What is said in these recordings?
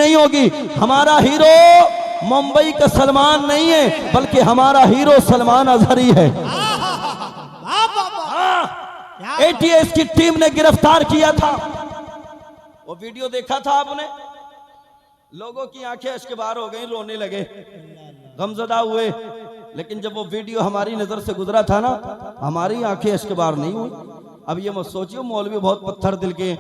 नहीं होगी। हमारा हीरो मुंबई का सलमान नहीं है, बल्कि हमारा हीरो सलमान अजहरी है। एटीएस की टीम ने गिरफ्तार किया था। वो वीडियो देखा था आपने? लोगों की आंखें अश्क बार हो गई, रोने लगे, गमजदा हुए। लेकिन जब वो वीडियो हमारी नजर से गुजरा था ना, हमारी आंखें अश्क बार नहीं हुई। अब ये मत सोचियो मौलवी बहुत पत्थर दिल के।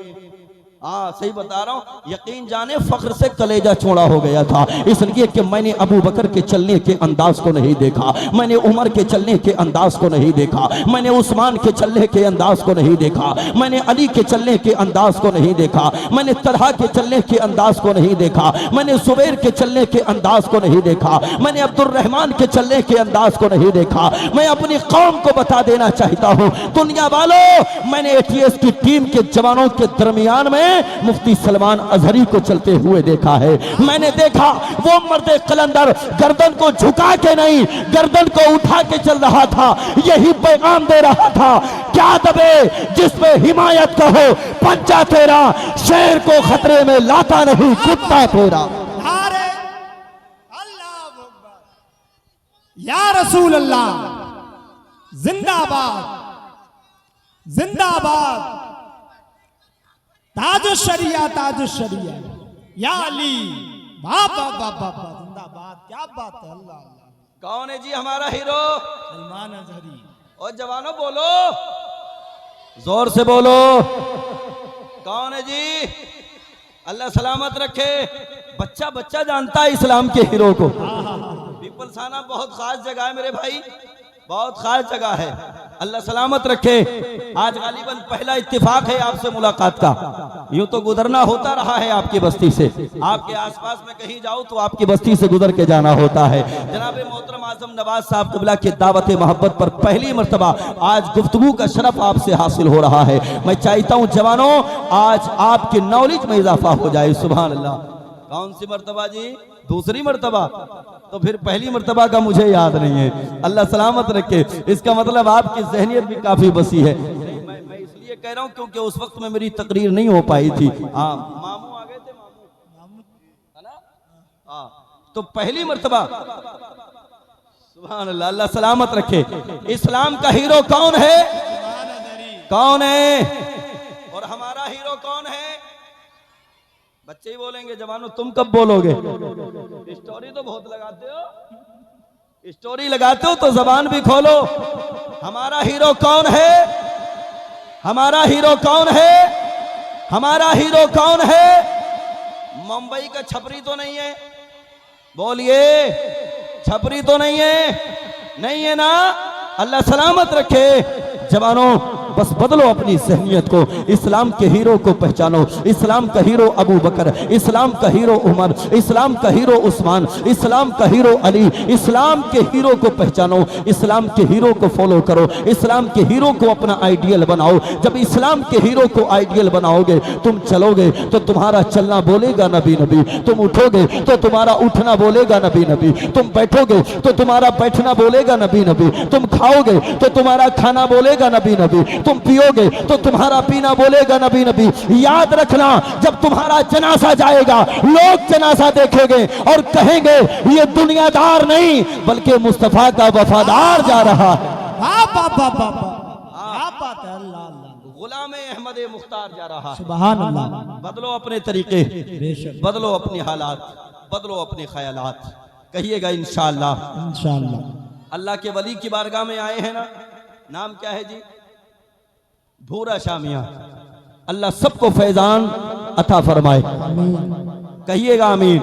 हाँ सही बता रहा हूँ, यकीन जाने फख्र से कलेजा चौड़ा हो गया था, इसलिए कि मैंने अबू बकर के चलने के अंदाज को नहीं देखा, मैंने उमर के चलने के अंदाज को नहीं देखा, मैंने उस्मान के चलने के अंदाज को नहीं देखा, मैंने अली के चलने के अंदाज को नहीं देखा, मैंने तलहा के चलने के अंदाज को नहीं देखा, मैंने जुबैर के चलने के अंदाज को नहीं देखा, मैंने अब्दुर्रहमान के चलने के अंदाज को नहीं देखा। मैं अपनी कौम को बता देना चाहता हूँ, दुनिया वालों, मैंने एटीएस की टीम के जवानों के दरमियान में मुफ्ती सलमान अजहरी को चलते हुए देखा है। मैंने देखा वो मर्दे कलंदर गर्दन को झुका के नहीं, गर्दन को उठा के चल रहा था, यही पैगाम दे रहा था, क्या दबे जिसमें हिमायत कहो पंजा तेरा, शेर को खतरे में लाता नहीं कुत्ता तेरा। या रसूल अल्लाह जिंदाबाद जिंदाबाद, ताजो शरिया ताजो शरिया, या अली बाबा बाबा जिंदाबाद। क्या बात है, अल्लाह अल्लाह। कौन है जी हमारा हीरो? सलमान अजहरी। और जवानों बोलो, जोर से बोलो, कौन है जी? अल्लाह सलामत रखे। बच्चा बच्चा जानता है इस्लाम के हीरो को। पीपल्स थाना बहुत खास जगह है मेरे भाई, बहुत खास जगह है, अल्लाह सलामत रखे। आज गालिबन पहला इत्तिफाक है आपसे मुलाकात का। यूं तो गुजरना होता रहा है आपकी बस्ती से, आपके आसपास में कहीं जाओ तो आपकी बस्ती से गुजर के जाना होता है। जनाब मोहतरम आजम नवाज साहब क़िबला की दावत मोहब्बत पर पहली मर्तबा आज गुफ्तगू का शरफ आपसे हासिल हो रहा है। मैं चाहता हूँ जवानों, आज आपकी नॉलेज में इजाफा हो जाए। सुभान अल्लाह। कौन सी मर्तबा जी? दूसरी मर्तबा? तो फिर पहली मर्तबा का मुझे याद नहीं है। अल्लाह सलामत रखे। इसका मतलब आपकी जहनियत भी काफी वसी है। मैं इसलिए कह रहा हूँ क्योंकि उस वक्त में मेरी तकरीर नहीं हो पाई थी। हाँ मामू आ गए थे, मामू है ना? हाँ तो पहली मर्तबा। सुभान अल्लाह, अल्लाह सलामत रखे। इस्लाम का हीरो कौन है? कौन है? और हमारा हीरो कौन है? बच्चे ही बोलेंगे, जवानों तुम कब बोलोगे? स्टोरी तो बहुत लगाते हो, स्टोरी लगाते हो तो जबान भी खोलो। हमारा हीरो कौन है? हमारा हीरो कौन है? हमारा हीरो कौन है? मुंबई का छपरी तो नहीं है? बोलिए, छपरी तो नहीं है? नहीं है ना? अल्लाह सलामत रखे। जवानों बस बदलो अपनी जहनियत को, इस्लाम के हीरो को पहचानो। इस्लाम का हीरो अबू बकर, इस्लाम का हीरो उमर, इस्लाम का हीरो उस्मान, इस्लाम का हीरो अली। इस्लाम के हीरो को पहचानो, इस्लाम के हीरो को फॉलो करो, इस्लाम के हीरो को अपना आइडियल बनाओ। जब इस्लाम के हीरो को आइडियल बनाओगे, तुम चलोगे तो तुम्हारा चलना बोलेगा नबी नबी, तुम उठोगे तो तुम्हारा उठना बोलेगा नबी नबी, तुम बैठोगे तो तुम्हारा बैठना बोलेगा नबी नबी, तुम खाओगे तो तुम्हारा खाना बोलेगा नबी नबी, तुम पियोगे तो तुम्हारा पीना बोलेगा नबी नबी। याद रखना, जब तुम्हारा जनाजा जाएगा, लोग जनाजा देखेंगे और कहेंगे ये दुनियादार नहीं बल्कि मुस्तफा का वफादार जा रहा है। गुलाम अहमद मुख्तार जा रहा है। सुभान अल्लाह। बदलो अपने तरीके, बदलो अपनी हालात, बदलो अपने ख्यालात। कहिएगा इंशाअल्लाह। इंशाअल्लाह। अल्लाह के वली की बारगाह में आए हैं ना, नाम क्या है जी? भूरा शामिया। अल्लाह सबको फैजान अता फरमाए। कहिएगा आमीन।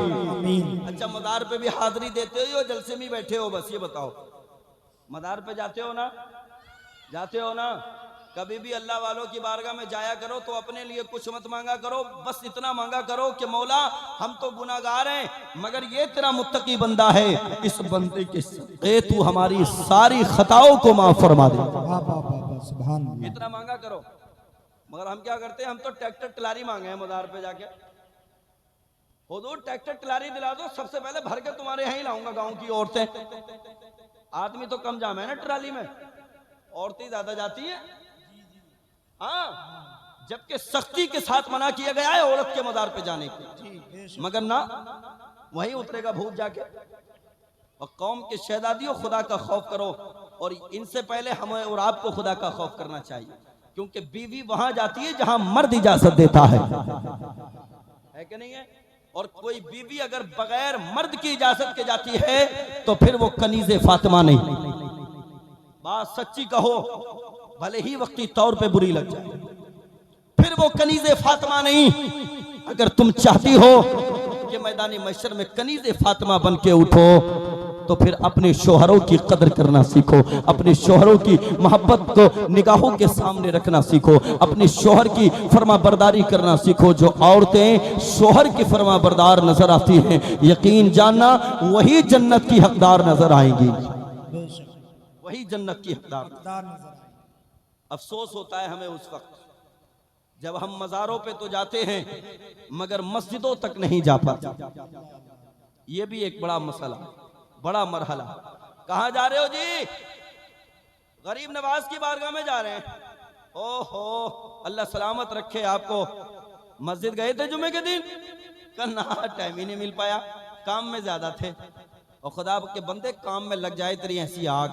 अच्छा, मदार पे भी हाजिरी देते हो, जलसे में बैठे हो? बस ये बताओ, मदार पे जाते हो ना? जाते हो ना? कभी भी अल्लाह वालों की बारगाह में जाया करो तो अपने लिए कुछ मत मांगा करो, बस इतना मांगा करो कि मौला हम तो गुनाहगार हैं मगर ये तेरा मुत्तकी बंदा है, इस बंदे के सदक़े तू हमारी सारी खताओं को माफ फरमा दे। इतना मांगा करो। मगर हम क्या करते हैं? हम तो ट्रैक्टर टिलारी मांगे हैं मदार पे जाके। हुजूर ट्रैक्टर टिलारी दिला दो, सबसे पहले भर के तुम्हारे यहाँ ही लाऊंगा गाँव की औरतें। आदमी तो कम जाम है ना ट्राली में, औरतें ज्यादा जाती है। हाँ, जबकि सख्ती के साथ मना किया गया है औरत के मजार पे जाने को, जी बेशक। मगर ना वहीं उतरेगा भूत जाके। और कौम के शहजादियों, खुदा का खौफ करो, और इनसे पहले हमें और आपको खुदा का खौफ करना चाहिए, क्योंकि बीवी वहां जाती है जहां मर्द इजाजत देता है कि नहीं है? और कोई बीवी अगर बगैर मर्द की इजाजत के जाती है तो फिर वो कनीज़े फातिमा नहीं। बात सच्ची कहो, भले ही वक्ती तौर पे बुरी लग जाए, फिर वो कनीज़े फातिमा नहीं। अगर तुम चाहती हो कि मैदानी महशर में कनीज़े फातिमा बन के उठो, तो फिर अपने शोहरों की कदर करना सीखो, अपने शोहरों की मोहब्बत को निगाहों के सामने रखना सीखो, अपने शोहर की फरमाबरदारी करना सीखो। जो औरतें शोहर की फरमाबरदार नजर आती हैं, यकीन जानना वही जन्नत की हकदार नजर आएंगी, बेशक। वही जन्नत की हकदार। दार नजर आए। अफसोस होता है हमें उस वक्त जब हम मज़ारों पे तो जाते हैं मगर मस्जिदों तक नहीं जा पाते। ये भी एक बड़ा मसला, बड़ा मरहला। कहाँ जा रहे हो जी? गरीब नवाज की बारगाह में जा रहे हैं। ओहो, अल्लाह सलामत रखे आपको। मस्जिद गए थे जुमे के दिन? कल ना, टाइम ही नहीं मिल पाया, काम में ज्यादा थे। और खुदा के बंदे, काम में लग जाए तेरी ऐसी आग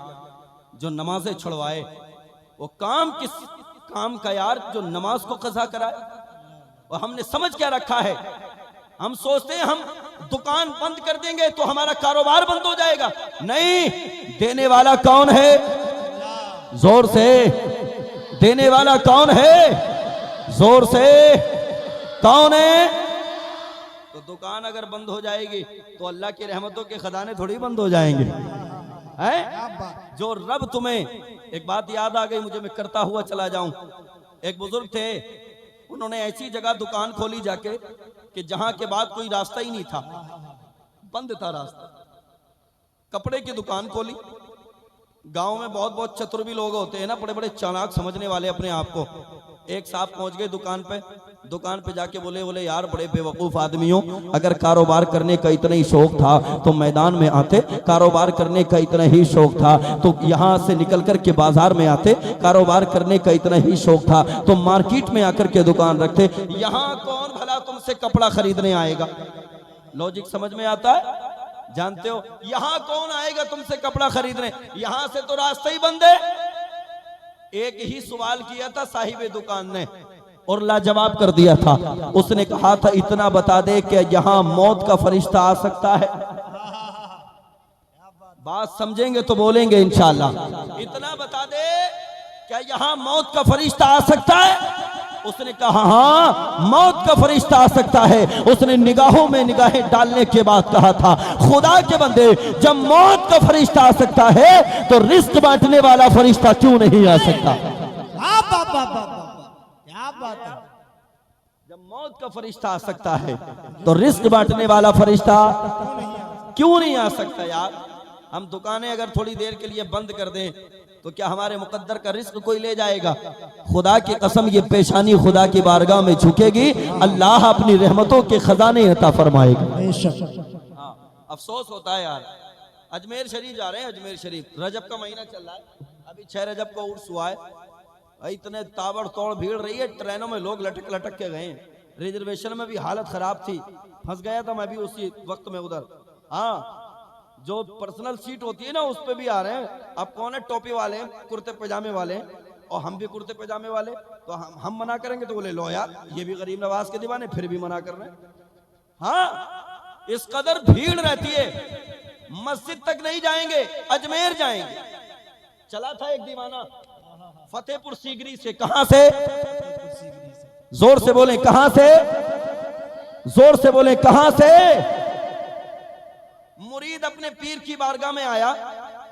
जो नमाजें छुड़वाए। वो काम किस काम का यार जो नमाज को कज़ा कराए? और हमने समझ क्या रखा है, हम सोचते हैं हम दुकान बंद कर देंगे तो हमारा कारोबार बंद हो जाएगा। नहीं, देने वाला कौन है? जोर से देने वाला कौन है? जोर से कौन है? तो दुकान अगर बंद हो जाएगी तो अल्लाह की रहमतों के खजाने थोड़ी बंद हो जाएंगे, हैं? जो रब तुम्हें, एक बात याद आ गई मुझे, मैं करता हुआ चला जाऊं। एक बुजुर्ग थे, उन्होंने ऐसी जगह दुकान खोली जाके कि जहां के बाद कोई रास्ता ही नहीं था, बंद था रास्ता। कपड़े की दुकान खोली। गांव में बहुत बहुत चतुर भी लोग होते हैं ना, बड़े बड़े चालाक समझने वाले अपने आप को। एक साहब पहुंच गए दुकान पे जाके बोले यार बड़े बेवकूफ आदमी हो, अगर कारोबार करने का इतना ही शौक था तो मैदान में आते, कारोबार करने का इतना ही शौक था तो यहाँ से निकल कर के बाजार में आते, कारोबार करने का इतना ही शौक था तो मार्केट में आकर के दुकान रखते। यहाँ कौन भला तुमसे कपड़ा खरीदने आएगा? लॉजिक समझ में आता है? जानते हो यहाँ कौन आएगा तुमसे कपड़ा खरीदने? यहाँ से तो रास्ता ही बंद है। एक ही सवाल किया था साहिबे दुकान ने और लाजवाब कर दिया था। उसने कहा था इतना बता दे कि यहाँ मौत का फरिश्ता आ सकता है। बात समझेंगे तो बोलेंगे इंशाल्लाह। इतना बता दे क्या यहाँ मौत का फरिश्ता आ सकता है? उसने कहा हाँ, मौत का फरिश्ता आ सकता है। उसने निगाहों में निगाहें डालने के बाद कहा था खुदा के बंदे, जब मौत का फरिश्ता आ सकता है तो रिस्क बांटने वाला फरिश्ता क्यों नहीं आ सकता? क्या बात है। जब मौत का फरिश्ता आ सकता है तो रिस्क बांटने वाला फरिश्ता क्यों नहीं आ सकता? यार हम दुकानें अगर थोड़ी देर के लिए बंद कर दें तो क्या हमारे मुकद्दर का रिस्क कोई ले जाएगा? खुदा की कसम, ये पेशानी खुदा की बारगाह में झुकेगी, अल्लाह अपनी रहमतों के खजाने अता फरमाएगा। हाँ, अफसोस होता है यार। अजमेर शरीफ जा रहे हैं, अजमेर शरीफ, रजब का महीना चल रहा है, अभी 6 रजब को उर्स हुआ है। इतने ताबड़तोड़ भीड़ रही है, ट्रेनों में लोग लटक लटक के गए। रिजर्वेशन में भी हालत खराब थी, फंस गया था मैं भी उसी वक्त में उधर। हाँ, जो पर्सनल सीट होती है ना उस पे भी आ रहे हैं। अब कौन है? टोपी वाले, कुर्ते पजामे वाले, और हम भी कुर्ते पजामे वाले। तो हम मना करेंगे तो बोले लो यार ये भी गरीब नवाज के दीवाने, फिर भी मना कर रहे हैं। हाँ, इस कदर भीड़ रहती है, मस्जिद तक नहीं जाएंगे, अजमेर जाएंगे। चला था एक दीवाना फतेहपुर सीगरी से। कहां से? जोर से बोले कहां से? जोर से बोले कहां से? मुरीद अपने पीर की बारगाह में आया।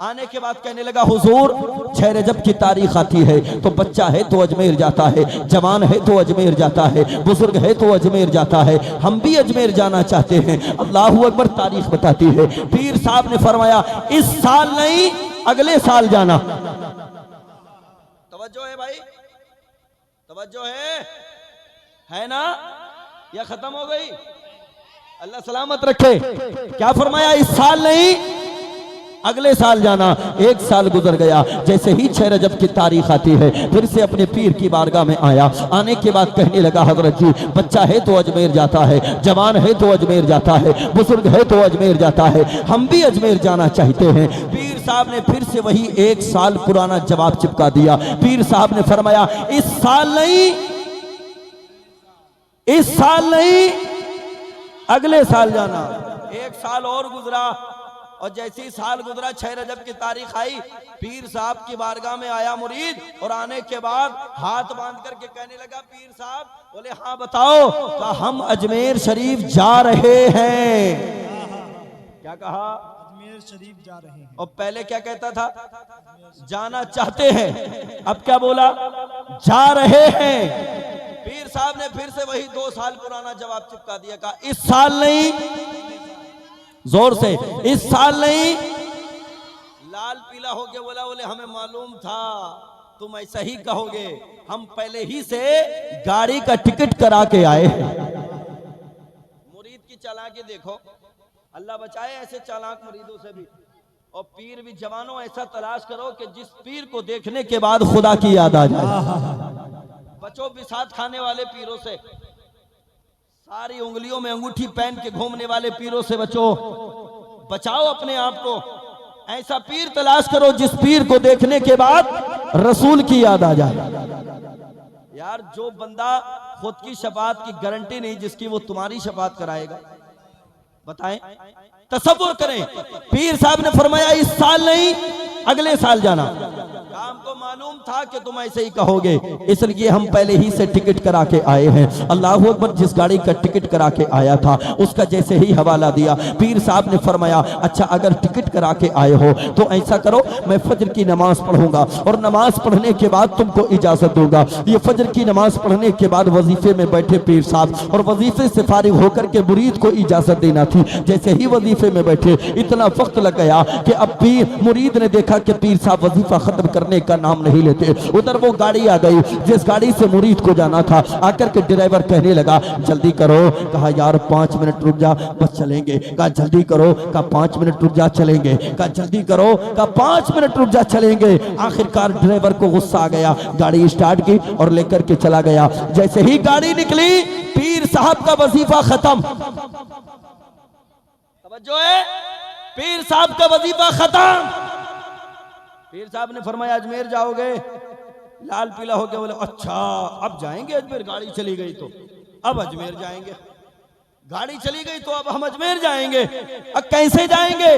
आने के बाद कहने लगा हुजूर 6 रजब की तारीख आती है तो बच्चा है तो अजमेर जाता है, जवान है तो अजमेर जाता है, बुजुर्ग है तो अजमेर जाता है, हम भी अजमेर जाना चाहते हैं। अल्लाहू अकबर, तारीख बताती है। पीर साहब ने फरमाया इस साल नहीं अगले साल जाना। तवज्जो है भाई, तवज्जो है ना? या खत्म हो गई? अल्लाह सलामत रखे। क्या फरमाया? इस साल नहीं अगले साल जाना। एक साल गुजर गया। जैसे ही 6 रजब की तारीख आती है फिर से अपने पीर की बारगाह में आया। आने के बाद कहने लगा हजरत जी बच्चा है तो अजमेर जाता है, जवान है तो अजमेर जाता है, बुजुर्ग है तो अजमेर जाता है, हम भी अजमेर जाना चाहते हैं। पीर साहब ने फिर से वही 1 साल पुराना जवाब चिपका दिया। पीर साहब ने फरमाया इस साल नहीं अगले साल जाना। 1 साल और गुजरा और जैसे ही साल गुजरा 6 रजब की तारीख आई, पीर साहब की बारगाह में आया मुरीद और आने के बाद हाथ बांध करके कहने लगा पीर साहब, बोले हाँ बताओ। कहा हम अजमेर शरीफ जा रहे हैं। क्या कहा? अजमेर शरीफ जा रहे हैं। और पहले क्या कहता था? जाना चाहते हैं। अब क्या बोला? जा रहे हैं। पीर साहब ने फिर से वही 2 साल पुराना जवाब चिपका दिया। कहा इस साल नहीं, जोर से, इस साल नहीं। लाल पीला हो गया। बोले हमें मालूम था तुम ऐसा ही कहोगे, हम पहले ही से गाड़ी का टिकट करा के आए हैं। मुरीद की चालाकी देखो, अल्लाह बचाए ऐसे चालाक मुरीदों से भी। और पीर भी जवानों ऐसा तलाश करो कि जिस पीर को देखने के बाद खुदा की याद आ जाए। बचो बिसात खाने वाले पीरों से, सारी उंगलियों में अंगूठी पहन के घूमने वाले पीरों से बचो। बचाओ अपने आप को। ऐसा पीर तलाश करो जिस पीर को देखने के बाद रसूल की याद आ जाए। यार जो बंदा खुद की शफाअत की गारंटी नहीं जिसकी, वो तुम्हारी शफाअत कराएगा? बताएं, तसव्वुर करें। पीर साहब ने फरमाया इस साल नहीं अगले साल जाना। काम को मालूम था कि तुम ऐसे ही कहोगे, इसलिए हम पहले ही से टिकट करा के आए हैं। अल्लाह अकबर। जिस गाड़ी का टिकट करा के आया था उसका जैसे ही हवाला दिया, पीर साहब ने फरमाया अच्छा अगर टिकट करा के आए हो तो ऐसा करो, मैं फजर की नमाज पढ़ूंगा और नमाज पढ़ने के बाद तुमको इजाजत दूंगा। ये फजर की नमाज पढ़ने के बाद वजीफे में बैठे पीर साहब, और वजीफे से फारिग होकर के मुरीद को इजाजत देना थी। जैसे ही वजीफे में बैठे इतना वक्त लग गया कि अब पीर मुरीद ने देखा कि पीर साहब वजीफा खत्म करने का नाम नहीं लेते। उधर वो गाड़ी आ गई जिस गाड़ी से मुरीद को जाना था। आकर के ड्राइवर कहने लगा जल्दी करो। कहा यार 5 मिनट रुक जा, बस चलेंगे। कहा जल्दी करो। कहा 5 मिनट रुक जा, चलेंगे। कहा जल्दी करो। कहा 5 मिनट रुक जा, चलेंगे। आखिरकार ड्राइवर को गुस्सा आ गया, गाड़ी स्टार्ट की और लेकर के चला गया। जैसे ही गाड़ी निकली पीर साहब का वजीफा खत्म। तवज्जो है, पीर साहब का वजीफा खत्म। पीर साहब ने फरमाया अजमेर जाओगे? लाल पीला हो गया। बोले अच्छा अब जाएंगे अजमेर? गाड़ी चली गई तो अब अजमेर जाएंगे। गाड़ी चली गई तो अब हम अजमेर जाएंगे। अब कैसे जाएंगे?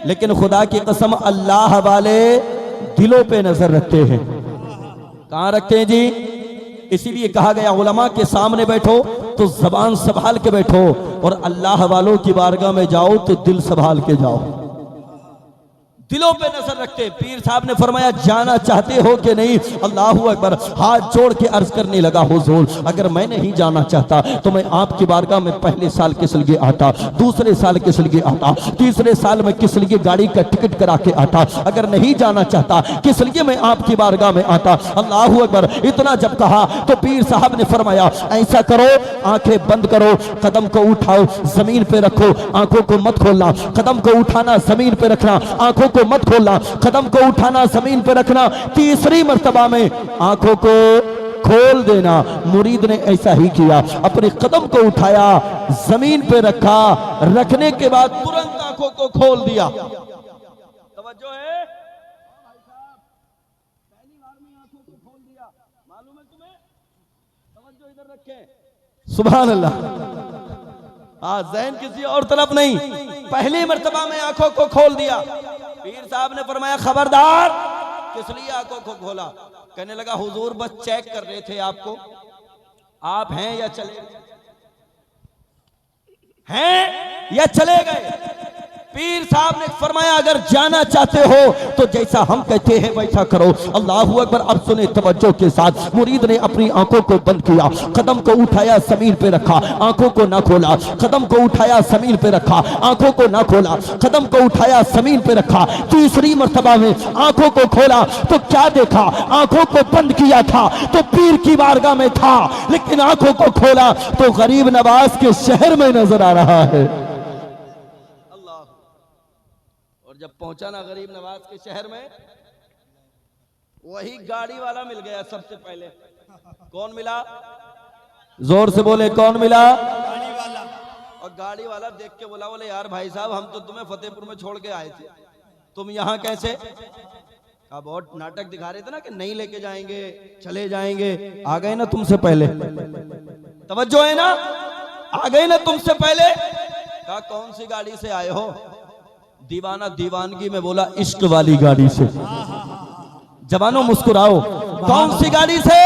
लेकिन खुदा की कसम अल्लाह वाले दिलों पे नजर रखते हैं। कहां रखते हैं जी? इसीलिए कहा गया उलमा के सामने बैठो तो जबान संभाल के बैठो, और अल्लाह वालों की बारगाह में जाओ तो दिल संभाल के जाओ। दिलों पे नजर रखते। पीर साहब ने फरमाया जाना चाहते हो कि नहीं? अल्लाहू अकबर। हाथ जोड़ के अर्ज करने लगा हुजूर अगर मैं नहीं जाना चाहता तो मैं आपकी बारगाह में पहले साल किस लिए आता, दूसरे साल किस लिए आता, तीसरे साल में किस लिए गाड़ी का टिकट करा के आता। अगर नहीं जाना चाहता किस लिए मैं आपकी बारगाह में आता। अल्लाहू अकबर। इतना जब कहा तो पीर साहब ने फरमाया ऐसा करो, आंखें बंद करो, कदम को उठाओ, जमीन पे रखो, आंखों को मत खोलना। कदम को उठाना, जमीन पे रखना, आंखों को मत खोलना। कदम को उठाना, जमीन पे रखना। तीसरी मर्तबा में आंखों को खोल देना। मुरीद ने ऐसा ही किया, अपने कदम को उठाया, जमीन पे रखा, रखने के बाद तुरंत आंखों को खोल दिया। तवज्जो है, पहली बार में आंखों को खोल दिया। मालूम है तुम्हें? तवज्जो इधर रखें। सुभान अल्लाह। ज़हन किसी और तरफ नहीं, पहली मर्तबा में आंखों को खोल दिया। पीर साहब ने फरमाया खबरदार। किस लिए आंखों को खोला? कहने लगा हुजूर बस चेक कर रहे थे आपको, आप हैं या चले, हैं या चले गए। पीर साहब ने फरमाया अगर जाना चाहते हो तो जैसा हम कहते हैं वैसा करो। अल्लाहू अकबर। अब सुने तवज्जो के साथ। मुरीद ने अपनी आंखों को बंद किया, कदम को उठाया, जमीन पे रखा, आंखों को ना खोला। कदम को उठाया, जमीन पे रखा, आंखों को ना खोला। कदम को उठाया, जमीन पे रखा। तीसरी मर्तबा में आंखों को खोला तो क्या देखा? आंखों को बंद किया था तो पीर की बारगाह में था, लेकिन आंखों को खोला तो गरीब नवाज के शहर में नजर आ रहा है। और जब पहुंचा ना गरीब नवाज के शहर में, वही गाड़ी वाला मिल गया सबसे पहले। कौन मिला? जोर से बोले, कौन मिला? गाड़ी वाला। और गाड़ी वाला देख के बोला, बोले यार भाई साहब, हम तो तुम्हें फतेहपुर में छोड़ के आए थे, तुम यहाँ कैसे? अब बहुत नाटक दिखा रहे थे ना कि नहीं लेके जाएंगे, चले जाएंगे। आ गए ना तुमसे पहले, तवज्जो है ना, आ गए ना तुमसे पहले। कहा कौन सी गाड़ी से आए हो? दीवाना दीवानगी में बोला, इश्क वाली गाड़ी से। जवानों मुस्कुराओ, कौन सी गाड़ी से?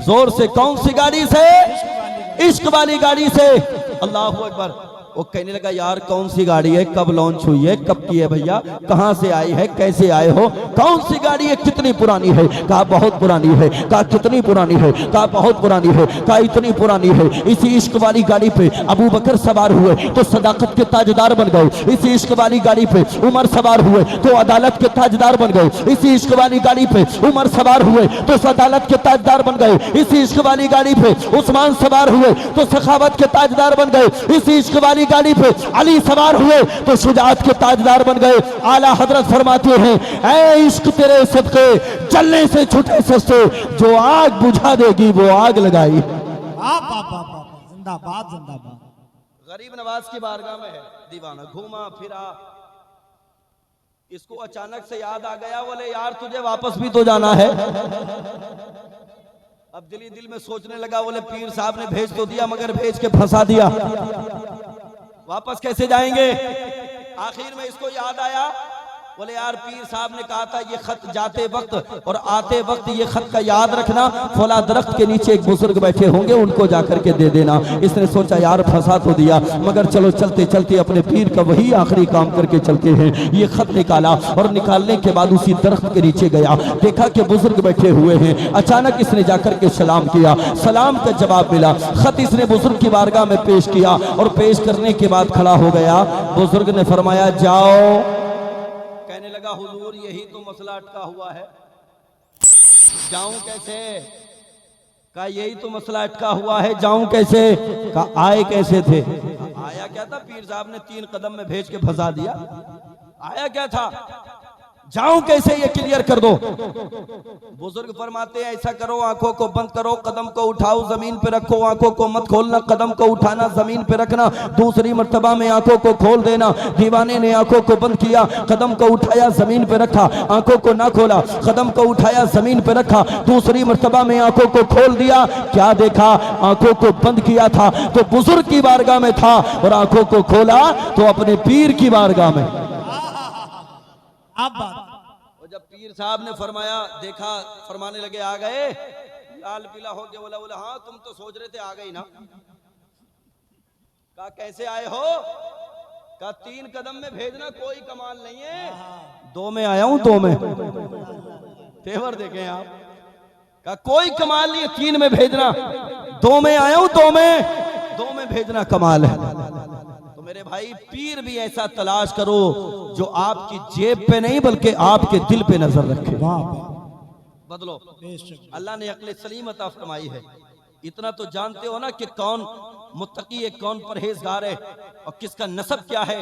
जोर से, कौन सी गाड़ी से? इश्क वाली गाड़ी से। अल्लाहू अकबर। वो कहने लगा, यार कौन सी गाड़ी है, कब लॉन्च हुई है, कब की है भैया, कहां से आई है, कैसे आए हो, कौन सी गाड़ी है, कितनी पुरानी है? कहा बहुत पुरानी है। कहा कितनी पुरानी है? कहा बहुत पुरानी है। कहा इतनी पुरानी है, इसी इश्क वाली गाड़ी पे अबू बकर सवार हुए तो सदाकत के ताजदार बन गए। इसी इश्क वाली गाड़ी पे उमर सवार हुए तो अदालत के ताजदार बन गए। इसी इश्क वाली गाड़ी पे उमर सवार हुए तो अदालत के ताजदार बन गए। इसी इश्क वाली गाड़ी पे उस्मान सवार हुए तो सखावत के ताजदार बन गए। इसी इश्क वाली गाड़ी पे अली सवार हुए तो शुजाअत के ताजदार बन गए। आला हजरत फरमाते हैं, ऐ इश्क तेरे सदके जलने से छूटे सस्ते, जो आग बुझा देगी वो आग लगाई। जिंदाबाद जिंदाबाद। गरीब नवाज की बारगाह में है दीवाना, घूमा फिरा, इसको अचानक से याद आ गया, बोले यार तुझे वापस भी तो जाना है। अब दिल में सोचने लगा, बोले पीर साहब ने भेज तो दिया मगर भेज के फंसा दिया, वापस कैसे जाएंगे? आखिर में इसको याद आया, बोले यार पीर साहब ने कहा था ये खत जाते वक्त और आते वक्त ये खत का याद रखना, फला दरख्त के नीचे एक बुजुर्ग बैठे होंगे, उनको जाकर के दे देना। इसने सोचा यार फंसा तो दिया, मगर चलो चलते चलते अपने पीर का वही आखिरी काम करके चलते हैं। ये खत निकाला और निकालने के बाद उसी दरख्त के नीचे गया, देखा कि बुजुर्ग बैठे हुए हैं। अचानक इसने जाकर के सलाम किया, सलाम का जवाब मिला। खत इसने बुजुर्ग की बारगाह में पेश किया और पेश करने के बाद खड़ा हो गया। बुजुर्ग ने फरमाया जाओ। कहने लगा, हुजूर यही तो मसला अटका हुआ है, जाऊं कैसे? कहा यही तो मसला अटका हुआ है, जाऊं कैसे? कहा आए कैसे थे? आया क्या था? पीर साहब ने 3 कदम में भेज के फंसा दिया। आया क्या था? जाऊं कैसे, ये क्लियर कर दो। बुजुर्ग फरमाते हैं, ऐसा करो, आंखों को बंद करो, कदम को उठाओ, जमीन पे रखो, आंखों को मत खोलना, कदम को उठाना, जमीन पे रखना, दूसरी मर्तबा में आंखों को खोल देना। दीवाने ने आंखों को बंद किया, कदम को उठाया, जमीन पे रखा, आंखों को ना खोला, कदम को उठाया, जमीन पे रखा, दूसरी मर्तबा में आंखों को खोल दिया। क्या देखा? आंखों को बंद किया था तो बुजुर्ग की बारगाह में था, और आंखों को खोला तो अपने पीर की बारगाह में। और जब पीर साहब ने फरमाया, देखा, फरमाने लगे आ गए, लाल पीला हो गया। बोला हाँ तुम तो सोच रहे थे आ गई ना। कहा कैसे आए हो? कहा 3 कदम में भेजना कोई कमाल नहीं है, 2 में आया हूं, 2 में। तेवर देखें आप। कहा कोई कमाल नहीं है 3 में भेजना, 2 में आया हूं, 2 में भेजना कमाल है। मेरे भाई पीर भी ऐसा तलाश करो जो आपकी जेब पे नहीं बल्कि आपके दिल पे नजर रखे। बदलो, अल्लाह ने अक्ल सलीम अता फरमाई है। इतना तो जानते हो ना कि कौन मुत्तकी है, कौन परहेजगार है, और किसका नसब क्या है,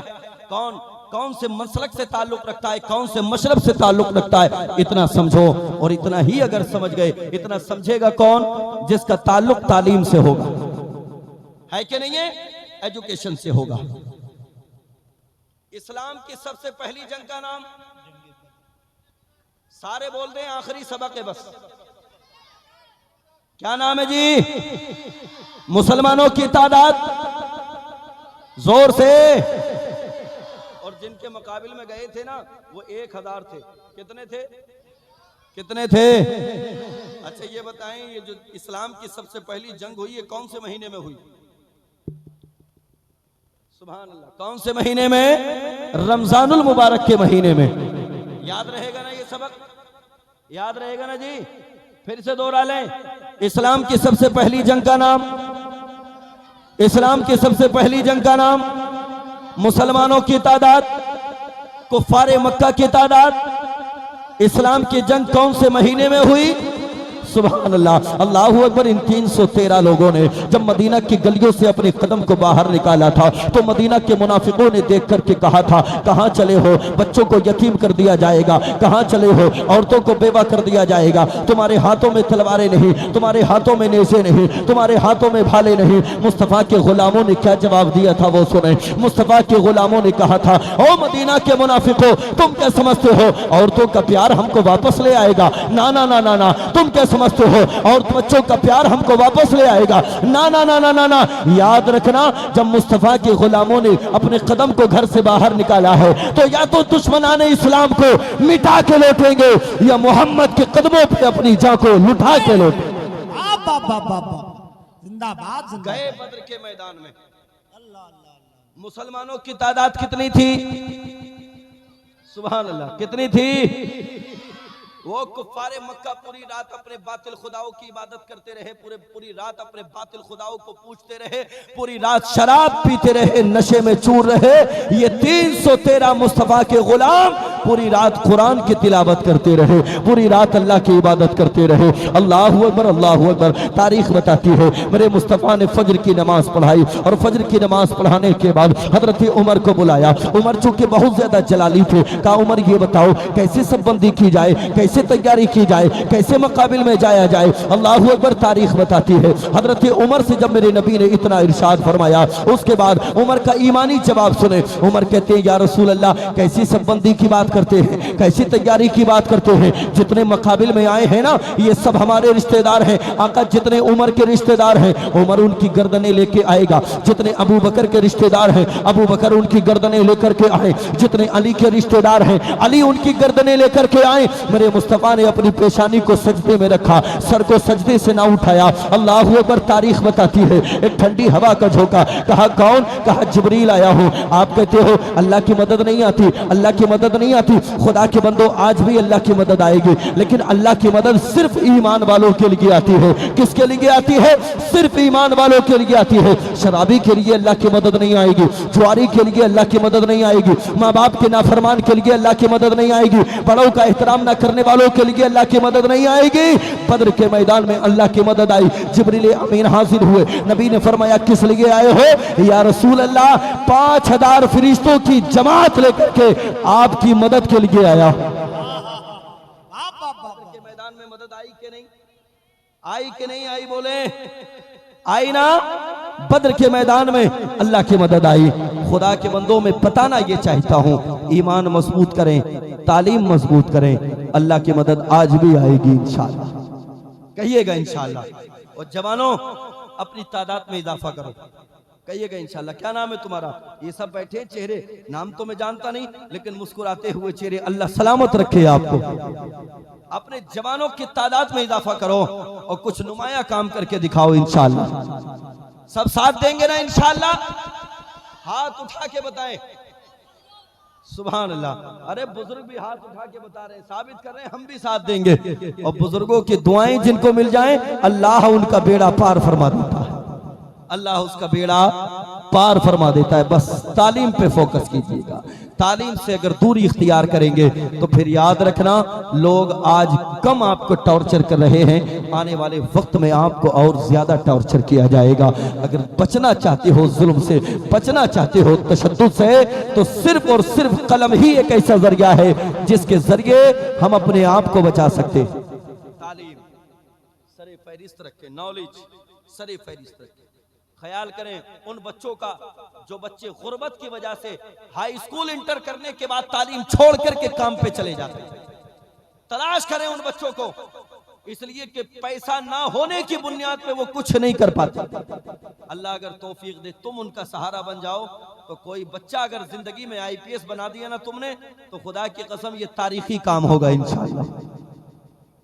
कौन से मसलक से ताल्लुक रखता है, कौन से मशरब से ताल्लुक रखता है। इतना समझो, और इतना ही अगर समझ गए, इतना समझेगा कौन? जिसका ताल्लुक तालीम से होगा, है कि नहीं है? एजुकेशन से होगा। इस्लाम की सबसे पहली जंग का नाम सारे बोल दें, आखिरी सबक है बस। क्या नाम है जी? मुसलमानों की तादाद जोर से, और जिनके मुकाबिल में गए थे ना वो 1000 थे। कितने थे? कितने थे? अच्छा ये बताएं, ये जो इस्लाम की सबसे पहली जंग हुई है कौन से महीने में हुई? सुभान अल्लाह, कौन से महीने में? रमजानुल मुबारक के महीने में। याद रहेगा ना ये सबक? याद रहेगा ना जी? फिर से दोहरा लें। इस्लाम की सबसे पहली जंग का नाम, इस्लाम की सबसे पहली जंग का नाम, मुसलमानों की तादाद, कुफ्फारे मक्का की तादाद। इस्लाम की जंग कौन से महीने में हुई? सुभान अल्लाह, अल्लाहू अकबर। इन 313 लोगों ने जब मदीना की गलियों से अपने कदम को बाहर निकाला था तो मदीना के मुनाफिकों ने देख करके कहा था, कहां चले हो, बच्चों को यतीम कर दिया जाएगा, कहां चले हो, औरतों को बेवा कर दिया जाएगा, तुम्हारे हाथों में तलवारें नहीं, तुम्हारे हाथों में नेज़े नहीं, तुम्हारे हाथों में भाले नहीं। मुस्तफा के गुलामों ने क्या जवाब दिया था वो सुने। मुस्तफा के गुलामों ने कहा था, ओ मदीना के मुनाफिकों, तुम क्या समझते हो औरतों का प्यार हमको वापस ले आएगा? ना ना ना ना ना। तुम क्या समझते हो और बच्चों का प्यार हमको वापस ले आएगा? ना ना ना ना ना ना। याद रखना, जब मुस्तफा के गुलामों ने अपने कदम को घर से बाहर निकाला है तो या तो दुश्मनाने इस्लाम को मिटा के लौटेंगे या मोहम्मद के कदमों पे अपनी जान को लुटा के लौटेंगे। जिंदाबाद। गए बद्र के मैदान में मुसलमानों की तादाद कितनी थी? सुभान अल्लाह, कितनी थी? वो कुफ्फारे मक्का पूरी रात अपने बातिल खुदाओं की इबादत करते रहे, पूरी रात अपने बातिल खुदाओं को पूछते रहे, पूरी रात शराब पीते रहे, नशे में चूर रहे। ये 313 मुस्तफा के गुलाम पूरी रात कुरान की तिलावत करते रहे, पूरी रात अल्लाह की इबादत करते रहे। अल्लाहू अकबर, अल्लाहू अकबर। तारीख बताती है मेरे मुस्तफा ने फजर की नमाज पढ़ाई और फजर की नमाज पढ़ाने के बाद हजरत उमर को बुलाया। उमर चूंकि बहुत ज्यादा जलाली थे, कहा उमर ये बताओ कैसे सबबंदी की जाए, कैसे तैयारी की जाए, कैसे मुकाबिल में जाया जाए। अल्लाहू अकबर। तारीख बताती है हजरत उमर से जब मेरे नबी ने इतना इरशाद फरमाया, उसके बाद उमर का ईमानी जवाब सुने। उमर कहते हैं, या रसूल अल्लाह, कैसी सबबंदी की बात करते हैं, कैसी तैयारी की बात करते हैं? जितने मुकाबिल में आए हैं ना, ये सब हमारे रिश्तेदार हैं। आका, जितने उमर के रिश्तेदार हैं उमर उनकी गर्दनें लेके आएगा, जितने अबू बकर के रिश्तेदार हैं अबू बकर उनकी गर्दनें लेकर के आए, जितने अली के रिश्तेदार हैं अली उनकी गर्दनें लेकर के आए। मेरे मुस्तफा ने अपनी पेशानी को सजदे में रखा, सर को सजदे से ना उठाया। अल्लाहू अकबर। तारीख बताती है एक ठंडी हवा का झोंका। कहा कौन? कहा जिब्रील आया हूं। आप कहते हो अल्लाह की मदद नहीं आती, अल्लाह की मदद नहीं आती। खुदा के बंदो, आज भी अल्लाह की मदद आएगी, लेकिन अल्लाह की मदद सिर्फ ईमान वालों के लिए आती है। किसके लिए आती है? सिर्फ ईमान वालों के लिए आती है। शराबी के लिए अल्लाह की मदद नहीं आएगी, जुआरी के लिए अल्लाह की मदद नहीं आएगी, माँ बाप के नाफरमान के लिए अल्लाह की मदद नहीं आएगी, बड़ों का एहतराम न करने वालों के लिए अल्लाह की मदद नहीं आएगी। बद्र के मैदान में अल्लाह की मदद आई। जिब्रील अमीन हाजिर हुए। नबी ने फरमाया, किस लिए आए हो? या रसूल अल्लाह, 5000 फरिश्तों की जमात लेकर के आपकी मदद के लिए आया। के मैदान में मदद आई कि नहीं आई? कि नहीं आई? बोले आई ना। बद्र के मैदान में अल्लाह की मदद आई। खुदा के बंदों में बताना ये चाहता हूं, ईमान मजबूत करें, तालीम मजबूत करें, अल्लाह की मदद आज भी आएगी इंशाअल्लाह। कहिएगा इंशाअल्लाह। और जवानों, अपनी तादाद में इजाफा करो, कहिएगा इंशाअल्लाह। क्या नाम है तुम्हारा? ये सब बैठे चेहरे, नाम तो मैं जानता नहीं, लेकिन मुस्कुराते हुए चेहरे, अल्लाह सलामत रखे आपको। अपने जवानों की तादाद में इजाफा करो और कुछ नुमाया काम करके दिखाओ इंशाअल्लाह। सब साथ देंगे ना इंशाअल्लाह? हाथ उठा के बताएं। सुभान अल्लाह। अरे बुजुर्ग भी हाथ उठा के बता रहे हैं, साबित कर रहे हैं, हम भी साथ देंगे। और बुजुर्गों की दुआएं जिनको मिल जाएं, अल्लाह उनका बेड़ा पार फरमा देता है, अल्लाह उसका बेड़ा पार फरमा देता है। बस तालीम पे फोकस कीजिएगा। तालीम से अगर दूरी इख्तियार करेंगे तो फिर याद रखना, लोग आज कम आपको टॉर्चर कर रहे हैं, आने वाले वक्त में आपको और ज्यादा टॉर्चर किया जाएगा। अगर बचना चाहते हो जुल्म से, बचना चाहते हो तशद्दुद से, तो सिर्फ और सिर्फ कलम ही एक ऐसा जरिया है जिसके जरिए हम अपने आप को बचा सकते। तालीम सरे फहरिस्त रखें, नॉलेज सरे फहरिस्त रखें। ख्याल करें उन बच्चों का जो बच्चे गुर्बत की वजह से हाई स्कूल इंटर करने के बाद तालीम छोड़ करके काम पे चले जाते हैं। तलाश करें उन बच्चों को, इसलिए कि पैसा ना होने की बुनियाद पे वो कुछ नहीं कर पाते। अल्लाह अगर तौफीक दे, तुम उनका सहारा बन जाओ, तो कोई बच्चा अगर जिंदगी में IPS बना दिया ना तुमने, तो खुदा की कसम ये तारीखी काम होगा इंशाअल्लाह।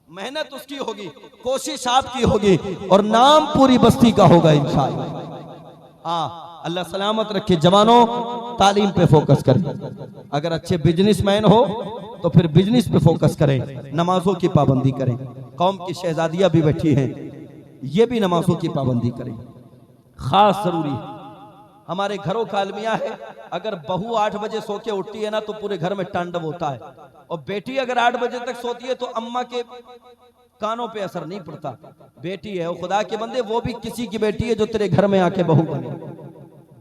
मेहनत उसकी होगी, कोशिश आपकी होगी, और नाम पूरी बस्ती का होगा इंशाअल्लाह। हाँ, अल्लाह सलामत रखे। जवानों, तालीम पे फोकस करें। अगर अच्छे बिजनेसमैन हो तो फिर बिजनेस पे फोकस करें, नमाजों की पाबंदी करें। कौम की शहजादियां भी बैठी हैं, ये भी नमाजों की पाबंदी करें, खास जरूरी। हमारे घरों का अलमिया है, अगर बहू 8 बजे सो के उठती है ना तो पूरे घर में तांडव होता है, और बेटी अगर 8 बजे तक सोती है तो अम्मा के कानों पे असर नहीं पड़ता। बेटी है वो खुदा के बंदे, वो भी किसी की बेटी है जो तेरे घर में आके बहू बने।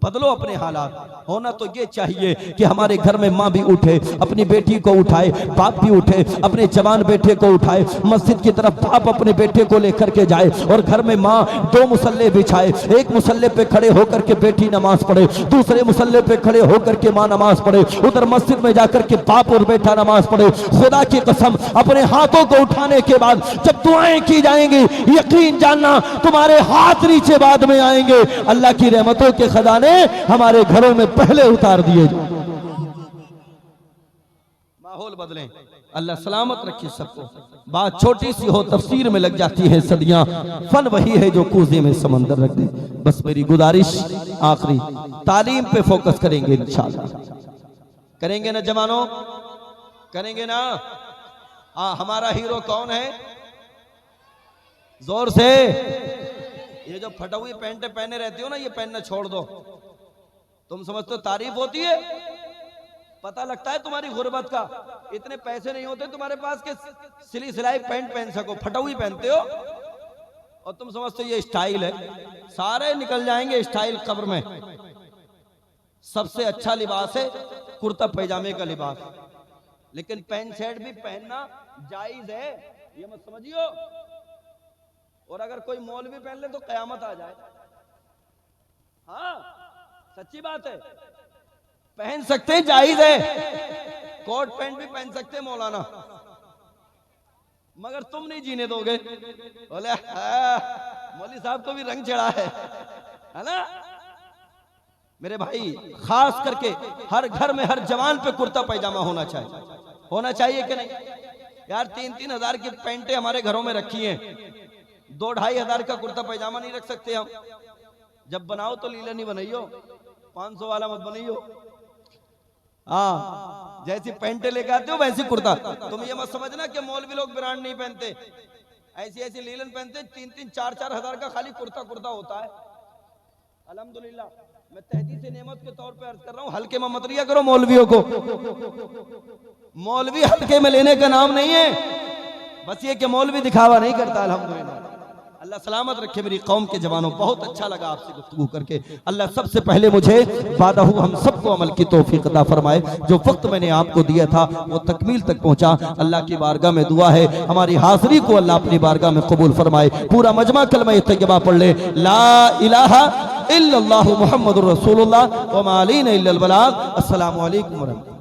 बदलो अपने हालात। होना तो ये चाहिए कि हमारे घर में माँ भी उठे, अपनी बेटी को उठाए, बाप भी उठे, अपने जवान बेटे को उठाए, मस्जिद की तरफ बाप अपने बेटे को लेकर के जाए और घर में माँ 2 मुसल्ले बिछाए, एक मुसल्ले पे खड़े होकर के बेटी नमाज पढ़े, दूसरे मुसल्ले पे खड़े होकर के माँ नमाज पढ़े, उधर मस्जिद में जाकर के बाप और बेटा नमाज पढ़े। खुदा की कसम, अपने हाथों को उठाने के बाद जब दुआएं की जाएंगी, यकीन जानना तुम्हारे हाथ नीचे बाद में आएंगे। अल्लाह की रहमतों के खजाने हमारे घरों में पहले उतार दिए जाए। माहौल बदलें। अल्लाह सलामत रखे सबको। बात छोटी सी हो, तफसीर में लग जाती है सदियां। फन वही है जो कूजे में समंदर रख दे। बस मेरी गुजारिश आखिरी, तालीम पे फोकस करेंगे इंशाअल्लाह। करेंगे ना जवानों, करेंगे ना। हमारा हीरो कौन है? जोर से। ये जो फटा हुई पैंट पहने रहती हो ना, ये पहनना छोड़ दो। तुम समझते हो तारीफ होती है? पता लगता है तुम्हारी गुर्बत का। इतने पैसे नहीं होते तुम्हारे पास के सिली सिलाई पैंट पहन सको, फटा हुई पहनते हो और तुम समझते हो ये स्टाइल है। सारे निकल जाएंगे स्टाइल कब्र में। सबसे अच्छा लिबास है कुर्ता पैजामे का लिबास, लेकिन पैंट शर्ट भी पहनना जायज है, ये मत समझियो। और अगर कोई मौलवी पहन ले तो कयामत आ जाए। हाँ, सच्ची बात है। पहन सकते हैं, जायज है। कोट पैंट भी पहन सकते हैं मौलाना, मगर तुम नहीं जीने दोगे। बोले मौलवी साहब को भी रंग चढ़ा है ना। मेरे भाई, खास करके हर घर में हर जवान पे कुर्ता पैजामा होना चाहिए। होना चाहिए कि नहीं यार? 3-3 हजार की पैंटें हमारे घरों में रखी हैं, 2-2.5 हजार का कुर्ता पैजामा नहीं रख सकते हम? जब बनाओ तो लीला नहीं बनाइयो, 500 वाला मत बनाइयो। हाँ, जैसी पैंटें लेके आते हो वैसी कुर्ता। तुम ये मत समझना कि मौलवी लोग ब्रांड नहीं पहनते, ऐसी ऐसी लीलन पहनते। 3-3, 4-4 हजार का खाली कुर्ता होता है। अल्हम्दुलिल्लाह, मैं तहदी से नेमत के तौर पे अर्ज कर रहा हूँ, हल्के में मत लिया करो मौलवियों को। मौलवी हल्के में लेने का नाम नहीं है, बस ये कि मौलवी दिखावा नहीं करता। अल्हम्दुलिल्लाह, अल्लाह सलामत रखे मेरी कौम के जवानों। बहुत अच्छा लगा आपसे गुफ्तगू करके। अल्लाह सबसे पहले मुझे बादहू हम सबको अमल की तौफीक अता फरमाए। जो वक्त मैंने आपको दिया था वो तकमील तक पहुंचा। अल्लाह की बारगाह में दुआ है हमारी हाजिरी को अल्लाह अपनी बारगाह में कबूल फरमाए। पूरा मजमा कलमा तैयबा पढ़ ले, ला इलाहा इल्लल्लाहु मुहम्मदुर रसूलुल्लाह व मा अलैना इल्लल बलाग। अस्सलामु अलैकुम व रहमतुल्लाह।